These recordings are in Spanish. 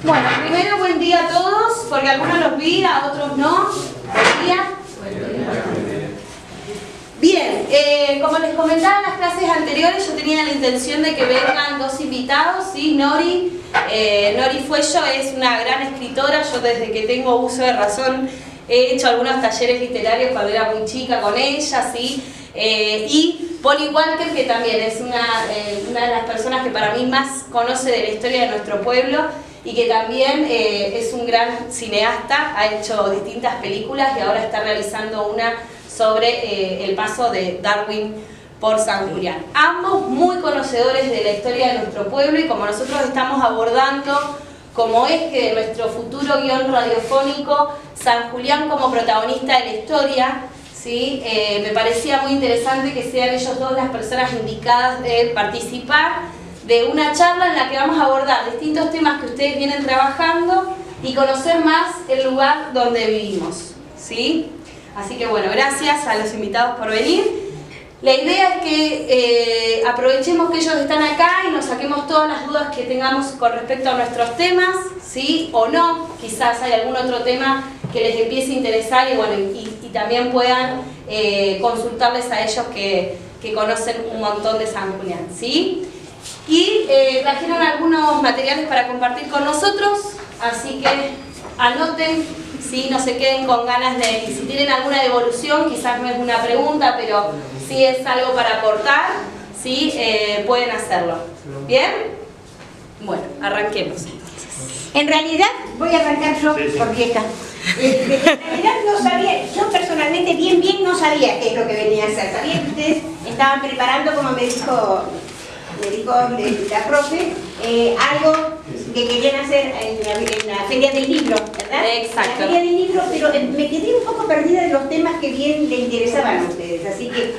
Bueno, primero buen día a todos, porque algunos los vi, a otros no. Buen día. Bien, como les comentaba en las clases anteriores, yo tenía la intención de que vengan dos invitados, ¿sí? Nori Fuello es una gran escritora, yo desde que tengo uso de razón he hecho algunos talleres literarios cuando era muy chica con ella, ¿sí? Y Polly Walker, que también es una de las personas que para mí más conoce de la historia de nuestro pueblo y que también es un gran cineasta, ha hecho distintas películas y ahora está realizando una sobre el paso de Darwin por San Julián. Ambos muy conocedores de la historia de nuestro pueblo y como nosotros estamos abordando como eje de nuestro futuro guión radiofónico San Julián como protagonista de la historia, ¿sí? Me parecía muy interesante que sean ellos dos las personas indicadas de participar de una charla en la que vamos a abordar distintos temas que ustedes vienen trabajando y conocer más el lugar donde vivimos, ¿sí? Así que bueno, gracias a los invitados por venir. La idea es que aprovechemos que ellos están acá y nos saquemos todas las dudas que tengamos con respecto a nuestros temas, ¿sí? O no, quizás hay algún otro tema que les empiece a interesar y, bueno, y también puedan consultarles a ellos que conocen un montón de San Julián, ¿sí? Y trajeron algunos materiales para compartir con nosotros, así que anoten. ¿Sí? No se queden con ganas de, y si tienen alguna devolución, quizás no es una pregunta, pero sí es algo para aportar, ¿sí? Pueden hacerlo. ¿Bien? Bueno, arranquemos entonces. En realidad, voy a arrancar yo por vieja. En realidad no sabía, yo personalmente bien no sabía qué es lo que venía a hacer. Sabía que ustedes estaban preparando, como me dijo la profe, algo que querían hacer en la Feria del Libro, ¿verdad? Exacto. En la Feria del Libro, pero me quedé un poco perdida de los temas que bien le interesaban a ustedes, así que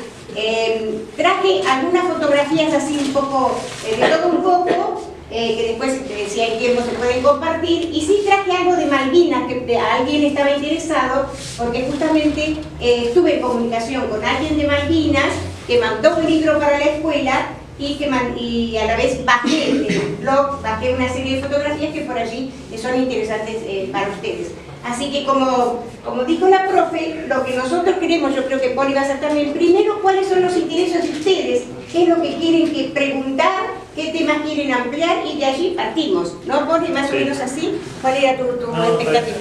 traje algunas fotografías así un poco, de todo un poco, que después, si hay tiempo, se pueden compartir, y sí traje algo de Malvinas, que alguien estaba interesado, porque justamente estuve en comunicación con alguien de Malvinas, que mandó un libro para la escuela, y a la vez bajé el blog, bajé una serie de fotografías que por allí son interesantes para ustedes. Así que como dijo la profe, lo que nosotros queremos, yo creo que Poli va a ser también, primero, cuáles son los intereses de ustedes, qué es lo que quieren preguntar, qué temas quieren ampliar, y de allí partimos, ¿no, Poli? Más o menos así. ¿Cuál era tu expectativa?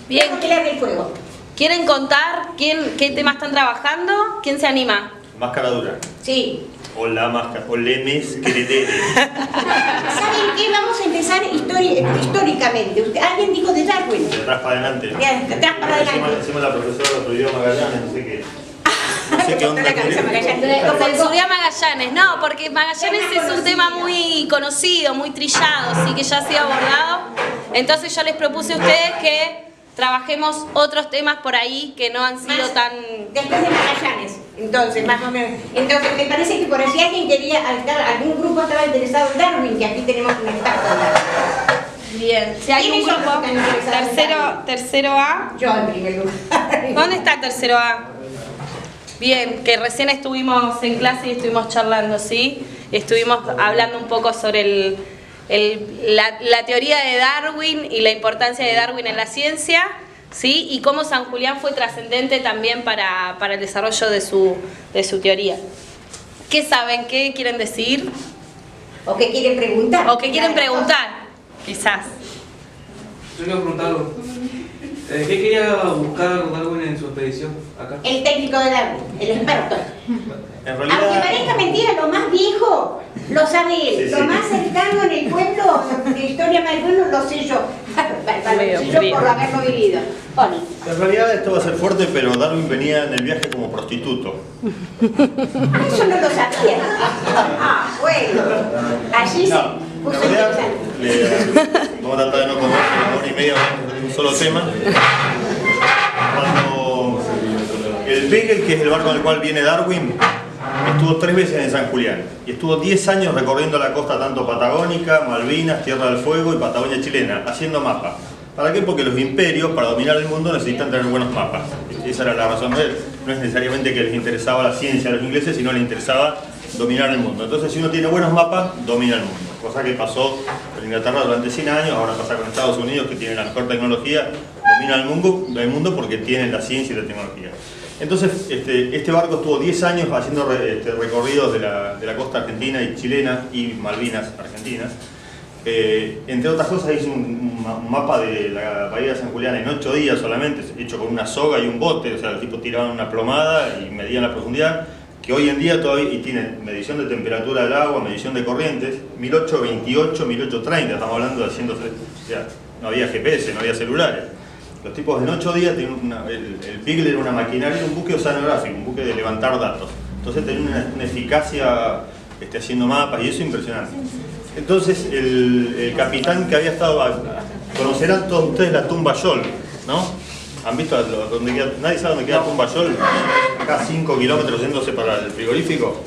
Bien. El fuego. ¿Quieren contar qué temas están trabajando? ¿Quién se anima? Máscara dura. Sí. O la máscara, o lemes crederes. ¿Saben qué? Vamos a empezar históricamente. ¿Alguien dijo de Darwin? De atrás para adelante. De atrás para adelante. Decimos la profesora de otro idioma Magallanes, no sé qué. No sé qué onda. Profesora Magallanes, no, porque Magallanes es un tema muy conocido, muy trillado, así que ya ha sido abordado. Entonces yo les propuse a ustedes que trabajemos otros temas por ahí que no han sido tan... Después de Magallanes, entonces, más o menos. Entonces, me parece que por allí alguien quería, algún grupo estaba interesado en Darwin, que aquí tenemos un experto en Darwin. Bien, si hay un grupo, tercero A. Yo en primer lugar. ¿Dónde está tercero A? Bien, que recién estuvimos en clase y estuvimos charlando, ¿sí? Estuvimos hablando un poco sobre la teoría de Darwin y la importancia de Darwin en la ciencia, ¿sí? Y cómo San Julián fue trascendente también para el desarrollo de su teoría. ¿Qué saben? ¿Qué quieren decir? ¿O qué quieren preguntar? ¿O qué quieren preguntar? Quizás. Yo quiero preguntar algo. ¿Qué quería buscar Darwin en su expedición acá? El técnico de Darwin, el experto. En realidad... Aunque parezca mentira, lo más viejo lo sabe él. Sí, lo sí. más cercano en el pueblo, de historia más del pueblo, lo sé yo. Yo por haberlo vivido. Poli. En realidad esto va a ser fuerte, pero Darwin venía en el viaje como prostituto. Eso no lo sabía. Ah, bueno. Allí No, se en puso realidad, interesante. vamos a tratar de no comer una hora y media de un solo tema. Cuando el Beagle, que es el barco en el cual viene Darwin, estuvo 3 veces en San Julián y estuvo 10 años recorriendo la costa tanto patagónica, Malvinas, Tierra del Fuego y Patagonia chilena, haciendo mapas. ¿Para qué? Porque los imperios, para dominar el mundo, necesitan tener buenos mapas. Esa era la razón de él. No es necesariamente que les interesaba la ciencia a los ingleses, sino les interesaba dominar el mundo. Entonces, si uno tiene buenos mapas, domina el mundo. Cosa que pasó, el Inglaterra durante 100 años, ahora pasa con Estados Unidos, que tiene la mejor tecnología, domina el mundo porque tienen la ciencia y la tecnología. Entonces, este barco estuvo 10 años haciendo recorridos de la costa argentina y chilena y Malvinas argentinas. Entre otras cosas hizo un mapa de la bahía de San Julián en 8 días solamente, hecho con una soga y un bote, o sea, el tipo tiraba una plomada y medían la profundidad, que hoy en día todavía, y tiene medición de temperatura del agua, medición de corrientes, 1828, 1830, estamos hablando de 130, o sea, no había GPS, no había celulares. Los tipos en 8 días, el Beagle era una maquinaria, un buque oceanográfico, un buque de levantar datos. Entonces tenía una eficacia haciendo mapas y eso impresionante. Entonces el capitán que había estado, conocerán todos ustedes la tumba Yol, ¿no? ¿Han visto donde queda? ¿Nadie sabe dónde queda tumba Yol? Acá 5 kilómetros yéndose para el frigorífico.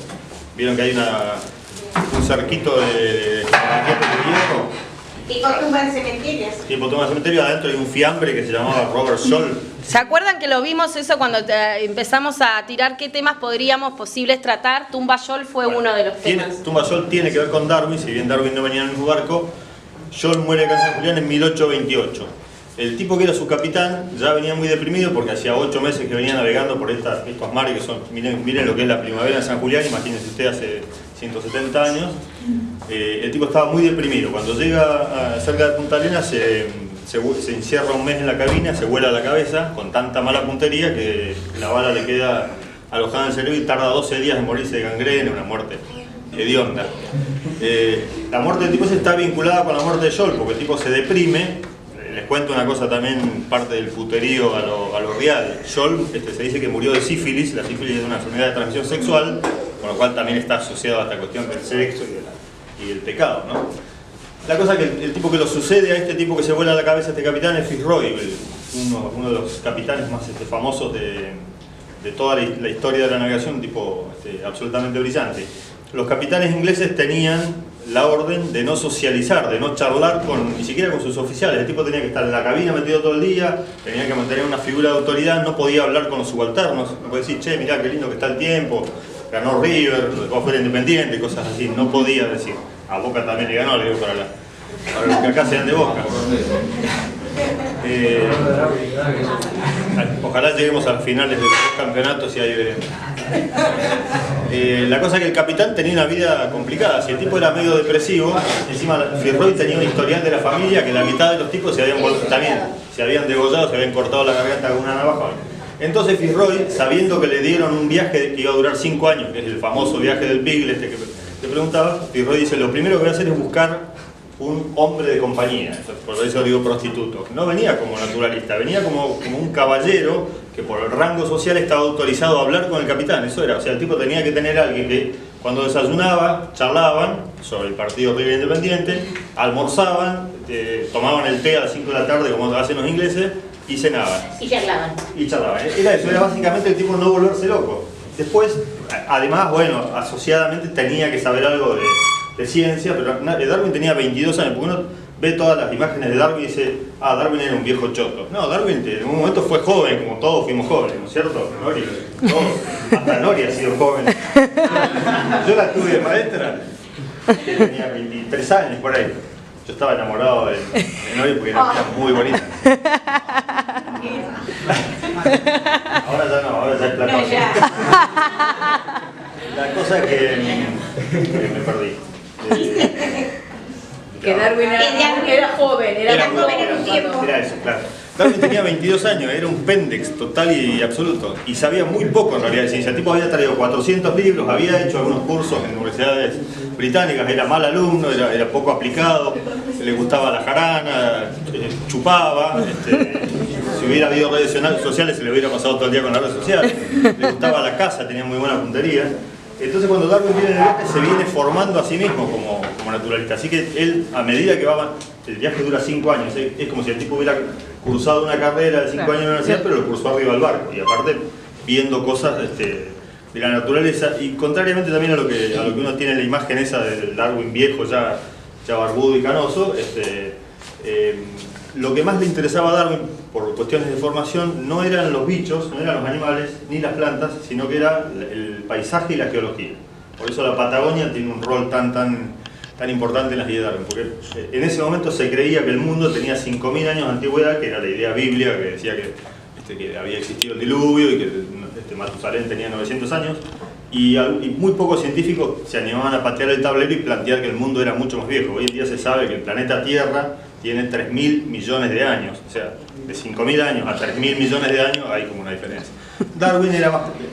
¿Vieron que hay un cerquito de hierro? Tipo tumba de cementerios. Tipo tumba de cementerio, adentro hay un fiambre que se llamaba Robert Yol. ¿Se acuerdan que lo vimos eso cuando empezamos a tirar qué temas podríamos posibles tratar? Tumba Yol fue uno de los temas. Tumba Yol tiene que ver con Darwin, si bien Darwin no venía en el mismo barco. Yol muere acá en San Julián en 1828. El tipo que era su capitán ya venía muy deprimido porque hacía 8 meses que venía navegando por estos mares que son, miren lo que es la primavera en San Julián, imagínense usted hace 170 años. El tipo estaba muy deprimido. Cuando llega cerca de Punta Arenas se encierra un mes en la cabina, se vuela la cabeza con tanta mala puntería que la bala le queda alojada en el cerebro y tarda 12 días en morirse de gangrena, una muerte hedionda. La muerte del tipo se está vinculada con la muerte de Yol porque el tipo se deprime. Les cuento una cosa también, parte del puterío a lo real. Yol se dice que murió de sífilis. La sífilis es una enfermedad de transmisión sexual, con lo cual también está asociado a esta cuestión del sexo y del pecado, ¿no? La cosa que el tipo que lo sucede a este tipo que se vuela la cabeza, este capitán, es Fitzroy, uno de los capitanes más famosos de toda la historia de la navegación, un tipo absolutamente brillante. Los capitanes ingleses tenían la orden de no socializar, de no charlar ni siquiera con sus oficiales. El tipo tenía que estar en la cabina metido todo el día, tenía que mantener una figura de autoridad, no podía hablar con los subalternos, no podía decir, che, mirá qué lindo que está el tiempo, ganó River, después fue Independiente, cosas así, no podía decir. A Boca también le ganó, le digo, para los que acá sean de Boca. Ojalá lleguemos a finales de los campeonatos y ahí la cosa es que el capitán tenía una vida complicada. Si el tipo era medio depresivo, encima Fitzroy tenía un historial de la familia que la mitad de los tipos se habían degollado, se habían cortado la garganta con una navaja. Entonces Fitzroy, sabiendo que le dieron un viaje que iba a durar 5 años, que es el famoso viaje del Beagle que te preguntaba, Fitzroy dice, lo primero que voy a hacer es buscar un hombre de compañía, por eso digo prostituto. No venía como naturalista, venía como un caballero que por el rango social estaba autorizado a hablar con el capitán. Eso era, o sea, el tipo tenía que tener a alguien que cuando desayunaba, charlaban sobre el partido River Independiente, almorzaban, tomaban el té a las 5 de la tarde como hacen los ingleses y cenaban. Y charlaban. Era eso, era básicamente el tipo no volverse loco. Después, además, bueno, asociadamente tenía que saber algo de ciencia, pero Darwin tenía 22 años, porque uno ve todas las imágenes de Darwin y dice, Darwin era un viejo choto. No, Darwin en un momento fue joven, como todos fuimos jóvenes, ¿no es cierto? Nori, todos, hasta Nori ha sido joven. Yo la tuve de maestra, tenía 23 años por ahí. Yo estaba enamorado de Nori porque era muy bonita. Ahora ya no, ahora ya es plata. La cosa es que me perdí. Que Darwin era joven, era joven en un tiempo. Era eso, claro. Darwin tenía 22 años, era un pendex total y absoluto. Y sabía muy poco en realidad de ciencia. El tipo había traído 400 libros, había hecho algunos cursos en universidades británicas, era mal alumno, era poco aplicado, le gustaba la jarana, chupaba. Si hubiera habido redes sociales se le hubiera pasado todo el día con las redes sociales. Le gustaba la caza, tenía muy buena puntería. Entonces cuando Darwin viene en el viaje se viene formando a sí mismo como naturalista. Así que él, a medida que va, el viaje dura 5 años, es como si el tipo hubiera cruzado una carrera de 5 años en la universidad, pero lo cruzó arriba del barco. Y aparte viendo cosas de la naturaleza. Y contrariamente también a lo que uno tiene en la imagen esa del Darwin viejo, ya barbudo y canoso, lo que más le interesaba a Darwin, por cuestiones de formación, no eran los bichos, no eran los animales, ni las plantas, sino que era el paisaje y la geología. Por eso la Patagonia tiene un rol tan tan importante en las ideas de Darwin, porque en ese momento se creía que el mundo tenía 5000 años de antigüedad, que era la idea bíblica, que decía que había existido el diluvio y que Matusalén tenía 900 años, y muy pocos científicos se animaban a patear el tablero y plantear que el mundo era mucho más viejo. Hoy en día se sabe que el planeta Tierra tiene 3.000 millones de años, o sea, de 5.000 años a 3.000 millones de años hay como una diferencia. Darwin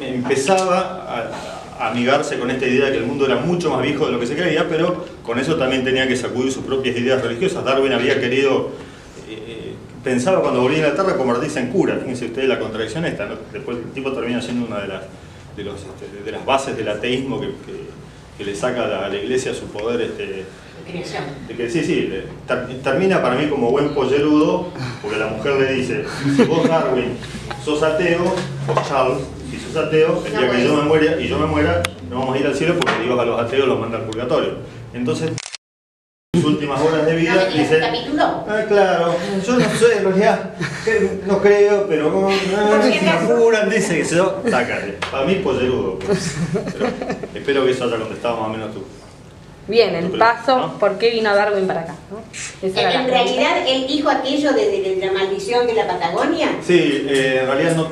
empezaba a amigarse con esta idea de que el mundo era mucho más viejo de lo que se creía, pero con eso también tenía que sacudir sus propias ideas religiosas. Darwin había querido, pensaba cuando volvía a Inglaterra convertirse en cura. Fíjense ustedes la contradicción esta, ¿no? Después el tipo termina siendo una de las bases del ateísmo que le saca a la iglesia su poder termina para mí como buen pollerudo, porque la mujer le dice: si vos, Darwin, sos ateo, o Charles, si sos ateo, el día que yo me muera, no vamos a ir al cielo porque Dios a los ateos los manda al purgatorio. Entonces, en sus últimas horas de vida dice: claro, yo no sé, en realidad no creo, pero si me apuran, dice que sácate. Para mí pollerudo, pero espero que eso haya contestado más o menos tú. Bien, el paso, ¿no? ¿Por qué vino Darwin para acá? ¿No? En realidad, él dijo aquello de la maldición de la Patagonia. Sí, en realidad no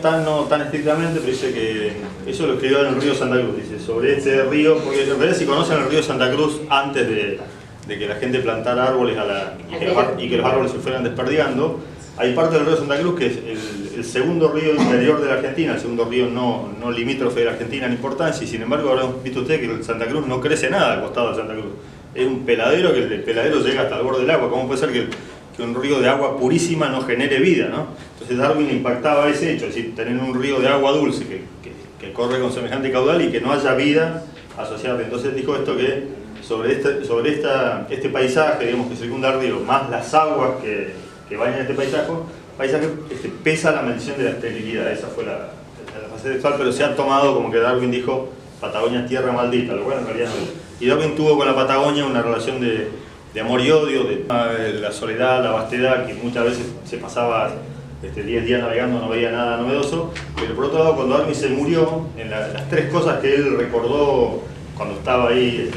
tan estrictamente, pero dice que eso lo escribió en el río Santa Cruz. Dice sobre este río, porque en realidad si conocen el río Santa Cruz antes de que la gente plantara árboles y que los árboles se fueran desperdigando, hay parte del río Santa Cruz que es el segundo río interior de la Argentina, el segundo río no limítrofe de la Argentina en importancia, y sin embargo habrán visto ustedes que el Santa Cruz no crece nada al costado de Santa Cruz. Es un peladero que el peladero llega hasta el borde del agua. ¿Cómo puede ser que un río de agua purísima no genere vida, ¿no? Entonces Darwin impactaba ese hecho, es decir, tener un río de agua dulce que corre con semejante caudal y que no haya vida asociada. Entonces dijo esto que sobre este paisaje, digamos, que circunda el río, más las aguas que bañan este paisaje pesa la maldición de la esterilidad. Esa fue la frase textual, pero se ha tomado como que Darwin dijo: Patagonia es tierra maldita, lo cual en realidad no es. Y Darwin tuvo con la Patagonia una relación de amor y odio, de la soledad, la vastedad, que muchas veces se pasaba 10 días navegando, no veía nada novedoso. Pero por otro lado, cuando Darwin se murió, en las tres cosas que él recordó cuando estaba ahí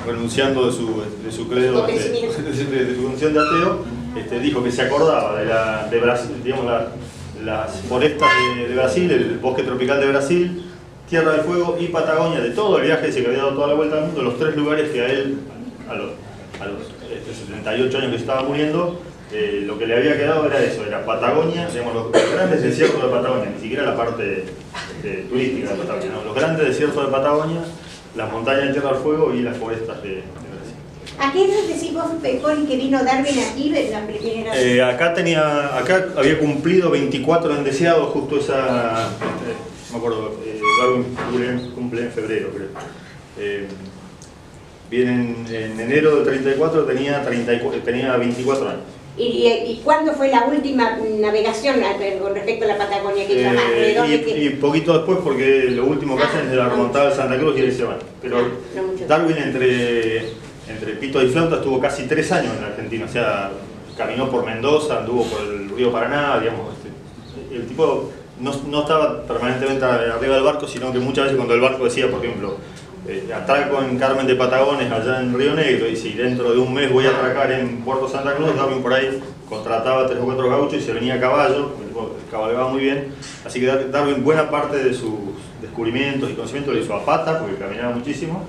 renunciando de su credo, de su condición de ateo, dijo que se acordaba de Brasil, digamos, las forestas de Brasil, el bosque tropical de Brasil, Tierra del Fuego y Patagonia, de todo el viaje que había dado toda la vuelta al mundo, los tres lugares que a él, a los 78 años que se estaba muriendo, lo que le había quedado era eso, era Patagonia, digamos, los grandes desiertos de Patagonia, ni siquiera la parte turística de Patagonia, no, los grandes desiertos de Patagonia, las montañas de Tierra del Fuego y las forestas de Brasil. ¿A qué edad decís vos, Poli, que vino Darwin aquí en la primera? Acá había cumplido 24 en Deseado, justo esa, no me acuerdo, Darwin cumple en febrero, creo. Viene en enero del 34, tenía 24 años. ¿Y cuándo fue la última navegación con respecto a la Patagonia que llama? Y poquito después, porque lo último que hacen es la remontada de Santa Cruz y ahí se van. Pero Darwin entre pito y flauta estuvo casi 3 años en la Argentina, o sea, caminó por Mendoza, anduvo por el río Paraná, digamos, el tipo no estaba permanentemente arriba del barco, sino que muchas veces cuando el barco decía, por ejemplo, atraco en Carmen de Patagones, allá en Río Negro, y si dentro de un mes voy a atracar en Puerto Santa Cruz, Darwin por ahí contrataba 3 o 4 gauchos y se venía a caballo, cabalgaba muy bien, así que Darwin buena parte de sus descubrimientos y conocimientos lo hizo a pata, porque caminaba muchísimo,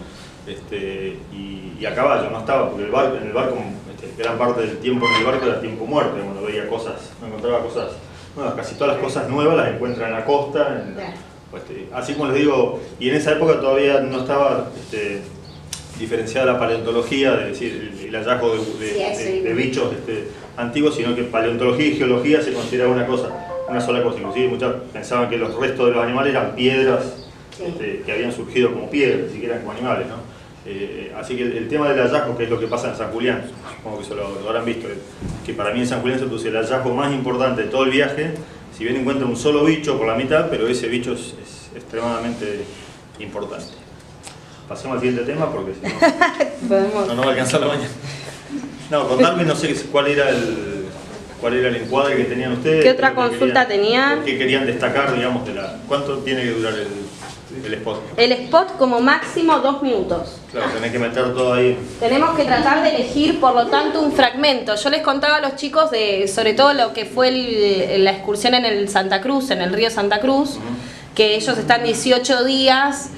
y a caballo, no estaba, porque en el barco gran parte del tiempo en el barco era tiempo muerto, no veía cosas, no encontraba cosas nuevas, casi todas las cosas nuevas las encuentra en la costa, así como les digo, y en esa época todavía no estaba diferenciada la paleontología, es decir, el hallazgo de bichos antiguos, sino que paleontología y geología se consideraba una sola cosa. Inclusive muchos pensaban que los restos de los animales eran piedras que habían surgido como piedras, ni siquiera como animales, ¿no? Así que el tema del hallazgo, que es lo que pasa en San Julián, supongo que lo habrán visto, que para mí en San Julián se produce el hallazgo más importante de todo el viaje. Si bien encuentra un solo bicho por la mitad, pero ese bicho es extremadamente importante. Pasemos al siguiente tema porque si no, no va a alcanzar la mañana. No, con Darwin no sé cuál era el encuadre que tenían ustedes. ¿Qué otra consulta tenía? ¿Qué querían destacar, digamos, ¿cuánto tiene que durar El spot. El spot como máximo 2 minutos. Claro, tenés que meter todo ahí. Tenemos que tratar de elegir, por lo tanto, un fragmento. Yo les contaba a los chicos de, sobre todo lo que fue la excursión en el Santa Cruz, en el río Santa Cruz, que ellos están 18 días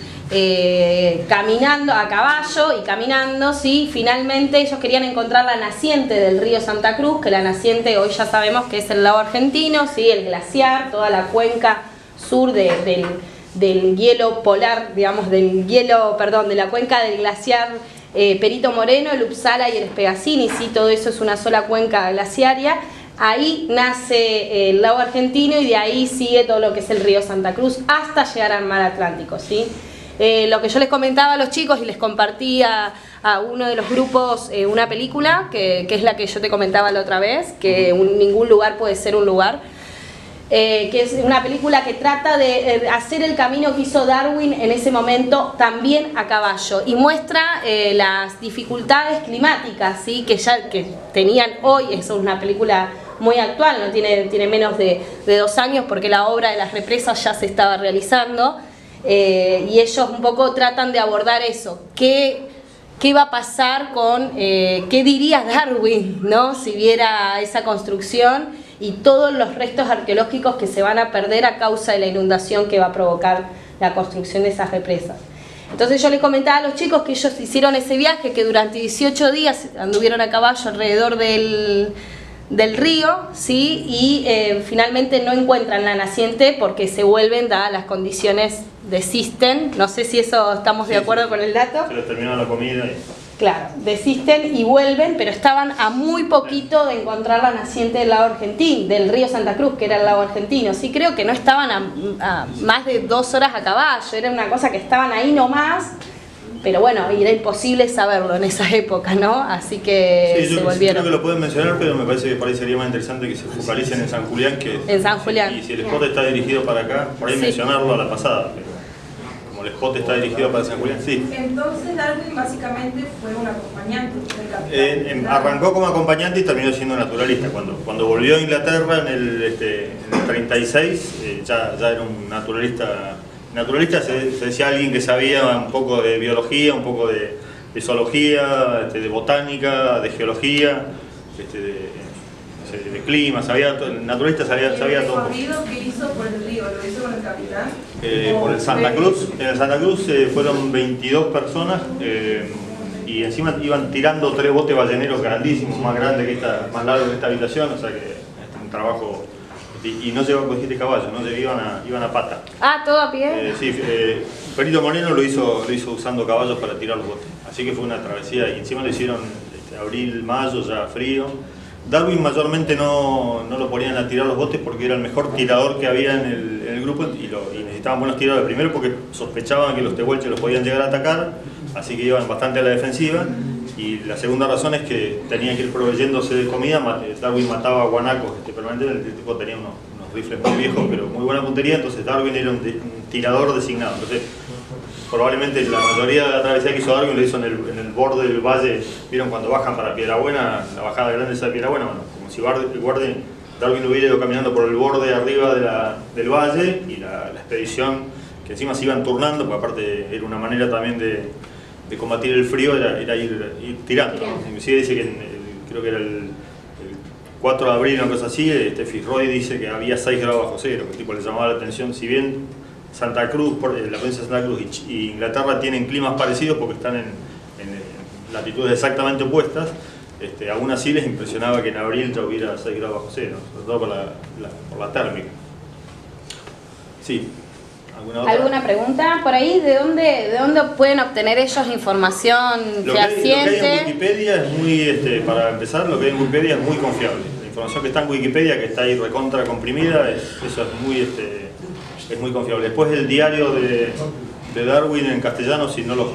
caminando a caballo y caminando, ¿sí? Finalmente ellos querían encontrar la naciente del río Santa Cruz, que la naciente hoy ya sabemos que es el lago argentino, ¿sí? El glaciar, toda la cuenca sur del hielo polar, digamos, de la cuenca del glaciar Perito Moreno, el Uppsala y el Spegacini, ¿sí? Todo eso es una sola cuenca glaciaria. Ahí nace el lago argentino y de ahí sigue todo lo que es el río Santa Cruz hasta llegar al mar Atlántico, ¿sí? Lo que yo les comentaba a los chicos y les compartí a uno de los grupos una película, que es la que yo te comentaba la otra vez, que ningún lugar puede ser un lugar, que es una película que trata de hacer el camino que hizo Darwin en ese momento también a caballo y muestra las dificultades climáticas, ¿sí? que tenían hoy. Eso es una película muy actual, no tiene menos de 2 años porque la obra de las represas ya se estaba realizando. Y ellos un poco tratan de abordar eso, qué va a pasar con, qué diría Darwin, ¿no? Si viera esa construcción y todos los restos arqueológicos que se van a perder a causa de la inundación que va a provocar la construcción de esas represas. Entonces yo les comentaba a los chicos que ellos hicieron ese viaje, que durante 18 días anduvieron a caballo alrededor del río, ¿sí? Y finalmente no encuentran la naciente porque se vuelven, dadas las condiciones, desisten. No sé si eso estamos de acuerdo con el dato. Se les terminó la comida y... Claro, desisten y vuelven, pero estaban a muy poquito de encontrar la naciente del lago argentino, del río Santa Cruz, que era el lago argentino. Sí, creo que no estaban a más de 2 horas a caballo, era una cosa que estaban ahí nomás. Pero bueno, era imposible saberlo en esa época, ¿no? Así que sí, se volvieron. Creo que lo pueden mencionar, pero me parece que por ahí sería más interesante que se focalicen en San Julián. En San Julián. Y si el spot está dirigido para acá, por ahí mencionarlo a la pasada. Pero como el spot está dirigido para San Julián, sí. Entonces Darwin básicamente fue un acompañante del capitán. Arrancó como acompañante y terminó siendo naturalista. Cuando volvió a Inglaterra en el 36, ya era un naturalista. Naturalista se decía alguien que sabía un poco de biología, un poco de zoología, de botánica, de geología, de clima, naturalista sabía todo. ¿El recorrido que hizo por el río lo hizo con el capitán? Por el Santa Cruz. En el Santa Cruz fueron 22 personas y encima iban tirando 3 botes balleneros grandísimos, más largos que esta habitación, o sea que es un trabajo. Y no llevaban con 7 caballos, no iban a pata. Ah, ¿todo a pie? Sí, Perito Moreno lo hizo usando caballos para tirar los botes. Así que fue una travesía y encima lo hicieron abril, mayo, ya frío. Darwin mayormente no lo ponían a tirar los botes porque era el mejor tirador que había en el grupo y necesitaban buenos tiradores. Primero porque sospechaban que los tehuelches los podían llegar a atacar, así que iban bastante a la defensiva. Y la segunda razón es que tenían que ir proveyéndose de comida. Darwin mataba guanacos permanentemente. El tipo tenía unos rifles muy viejos, pero muy buena puntería. Entonces Darwin era un tirador designado. Entonces, probablemente la mayoría de la travesía que hizo Darwin lo hizo en el borde del valle. ¿Vieron cuando bajan para Piedrabuena? La bajada grande esa de Piedrabuena. Bueno, como si Darwin hubiera ido caminando por el borde arriba del valle y la expedición, que encima se iban turnando, porque aparte era una manera también de combatir el frío, era ir tirando, ¿no? Inclusive dice que creo que era el 4 de abril, una cosa así, Fitzroy dice que había 6 grados bajo cero, que tipo le llamaba la atención. Si bien Santa Cruz, la provincia de Santa Cruz y Inglaterra tienen climas parecidos porque están en latitudes exactamente opuestas, aún así les impresionaba que en abril ya hubiera 6 grados bajo cero, sobre todo por la térmica. Sí. ¿Alguna pregunta? Por ahí, ¿de dónde pueden obtener ellos información fehaciente? Lo que hay en Wikipedia es muy, para empezar, lo que hay en Wikipedia es muy confiable. La información que está en Wikipedia, que está ahí recontra comprimida, eso es muy confiable. Después el diario de Darwin en castellano, si no lo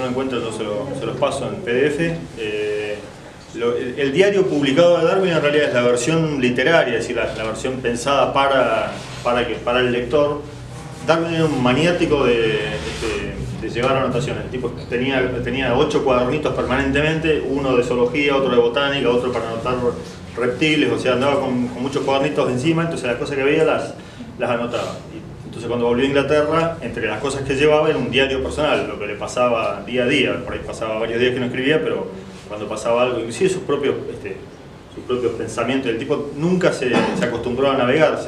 encuentran yo se los paso en PDF. El diario publicado de Darwin en realidad es la versión literaria, es decir, la versión pensada para el lector. Darwin era un maniático de llevar anotaciones. El tipo tenía 8 cuadernitos permanentemente, uno de zoología, otro de botánica, otro para anotar reptiles, o sea, andaba con muchos cuadernitos encima, entonces las cosas que veía las anotaba. Entonces Entonces cuando volvió a Inglaterra, entre las cosas que llevaba era un diario personal, lo que le pasaba día a día. Por ahí pasaba varios días que no escribía, pero cuando pasaba algo, inclusive sus propios pensamientos. El tipo nunca se acostumbró a navegar,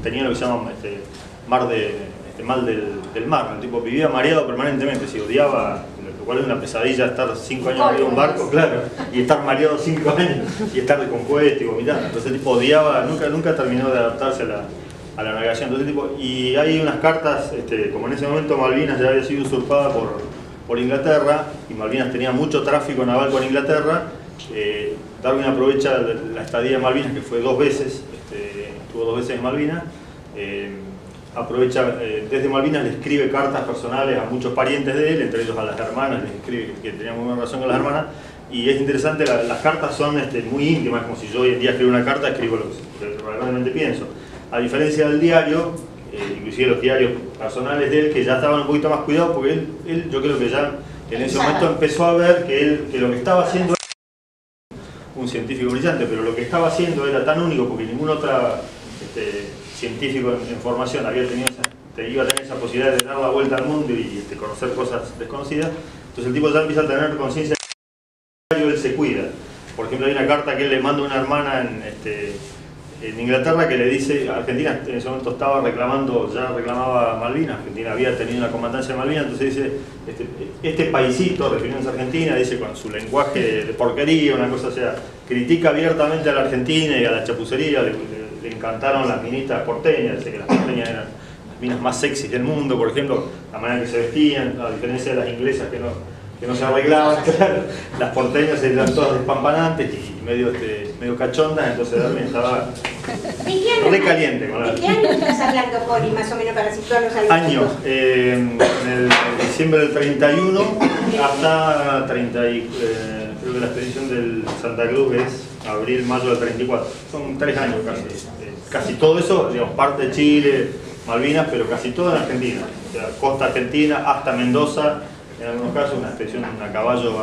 tenía lo que se llama mal del mar. El tipo vivía mareado permanentemente, se odiaba, lo cual es una pesadilla estar 5 años arriba de un barco, claro, y estar mareado 5 años, y estar descompuesto y vomitando. Entonces el tipo odiaba, nunca terminó de adaptarse a la navegación. Entonces, y hay unas cartas, como en ese momento Malvinas ya había sido usurpada por Inglaterra, y Malvinas tenía mucho tráfico naval con Inglaterra. Darwin aprovecha la estadía en Malvinas, que fue 2 veces, estuvo 2 veces en Malvinas, aprovecha, desde Malvinas le escribe cartas personales a muchos parientes de él, entre ellos a las hermanas, les escribe que tenía muy buena relación con las hermanas, y es interesante, las cartas son muy íntimas, como si yo hoy en día escribo una carta, escribo lo que realmente pienso. A diferencia del diario, inclusive los diarios personales de él, que ya estaban un poquito más cuidados, porque él yo creo que ya en ese momento empezó a ver que lo que estaba haciendo era un científico brillante, pero lo que estaba haciendo era tan único, porque ningún otro científico en formación iba a tener esa posibilidad de dar la vuelta al mundo y conocer cosas desconocidas. Entonces el tipo ya empieza a tener conciencia de que él se cuida. Por ejemplo, hay una carta que él le manda a una hermana en Inglaterra que le dice, Argentina en ese momento ya reclamaba Malvinas, Argentina había tenido una comandancia de Malvinas, entonces dice, este paisito, refiriéndose a Argentina, dice con su lenguaje de porquería, una cosa, o sea, critica abiertamente a la Argentina y a la chapucería, le encantaron las minitas porteñas, dice que las porteñas eran las minas más sexys del mundo, por ejemplo, la manera que se vestían, a diferencia de las inglesas que no se arreglaban, claro, las porteñas eran todas despampanantes y medio cachondas, entonces Darwin estaba re caliente con la... ¿De qué año estás hablando, Poli, más o menos, para situarnos al Años, en el diciembre del 31 hasta creo que la expedición del Santa Cruz es abril-mayo del 34, son 3 años casi todo eso, digamos, parte de Chile, Malvinas, pero casi todo en Argentina, o sea, costa argentina hasta Mendoza, en algunos casos una expedición a caballo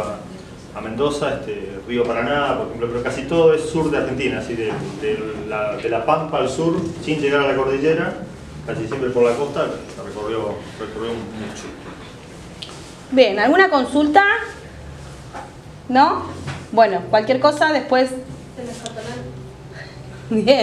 a Mendoza, Río Paraná, por ejemplo, pero casi todo es sur de Argentina, así de la Pampa al sur, sin llegar a la cordillera, casi siempre por la costa, recorrió mucho. Bien, ¿alguna consulta? ¿No? Bueno, cualquier cosa después... Bien.